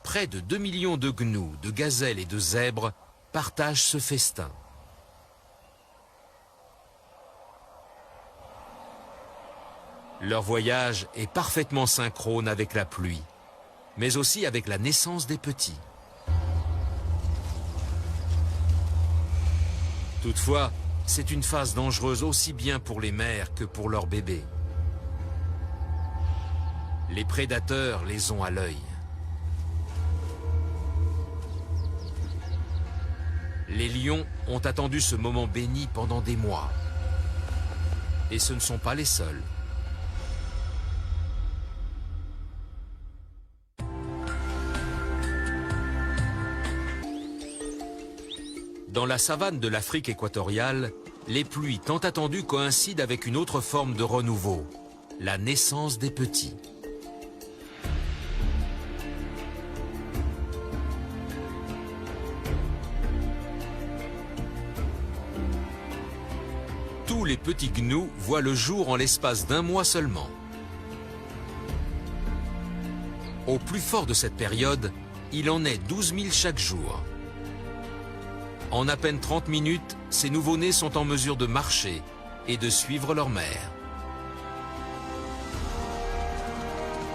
Près de 2 millions de gnous, de gazelles et de zèbres partagent ce festin. Leur voyage est parfaitement synchrone avec la pluie, mais aussi avec la naissance des petits. Toutefois, c'est une phase dangereuse aussi bien pour les mères que pour leurs bébés. Les prédateurs les ont à l'œil. Les lions ont attendu ce moment béni pendant des mois. Et ce ne sont pas les seuls. Dans la savane de l'Afrique équatoriale, les pluies tant attendues coïncident avec une autre forme de renouveau, la naissance des petits. Tous les petits gnous voient le jour en l'espace d'un mois seulement. Au plus fort de cette période, il en est 12 000 chaque jour. En à peine 30 minutes, ces nouveau-nés sont en mesure de marcher et de suivre leur mère.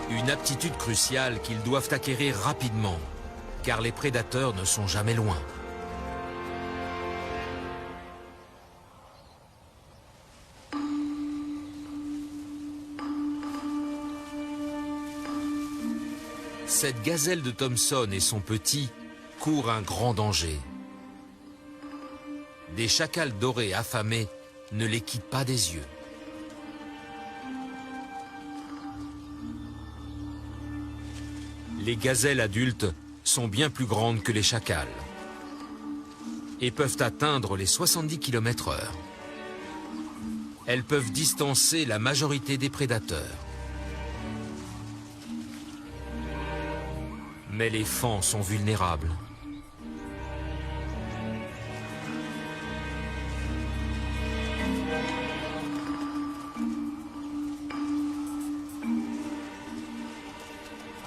Une aptitude cruciale qu'ils doivent acquérir rapidement, car les prédateurs ne sont jamais loin. Cette gazelle de Thomson et son petit courent un grand danger. Des chacals dorés affamés ne les quittent pas des yeux. Les gazelles adultes sont bien plus grandes que les chacals et peuvent atteindre les 70 km/h. Elles peuvent distancer la majorité des prédateurs. Mais les faons sont vulnérables.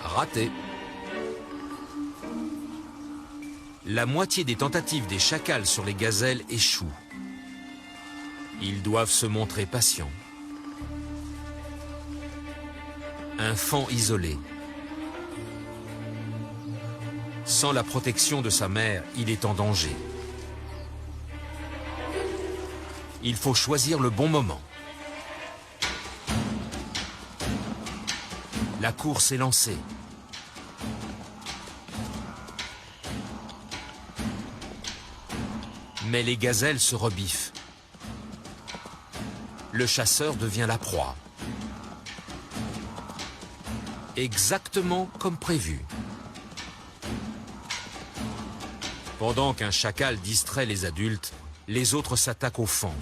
Raté. La moitié des tentatives des chacals sur les gazelles échouent. Ils doivent se montrer patients. Un faon isolé. Sans la protection de sa mère, il est en danger. Il faut choisir le bon moment. La course est lancée. Mais les gazelles se rebiffent. Le chasseur devient la proie. Exactement comme prévu. Pendant qu'un chacal distrait les adultes, les autres s'attaquent aux faons.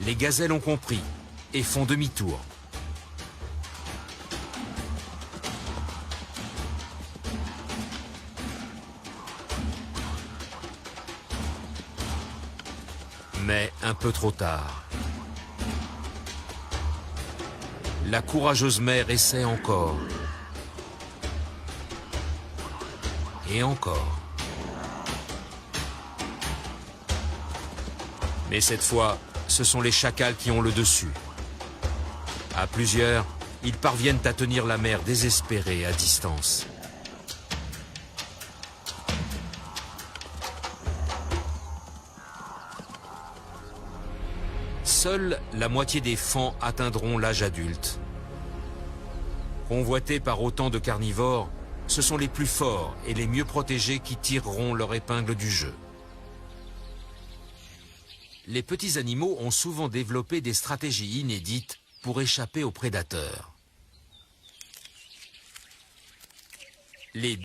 Les gazelles ont compris et font demi-tour. Mais un peu trop tard. La courageuse mère essaie encore. Et encore. Mais cette fois, ce sont les chacals qui ont le dessus. À plusieurs, ils parviennent à tenir la mère désespérée à distance. Seule la moitié des faons atteindront l'âge adulte. Convoités par autant de carnivores, ce sont les plus forts et les mieux protégés qui tireront leur épingle du jeu. Les petits animaux ont souvent développé des stratégies inédites pour échapper aux prédateurs. Les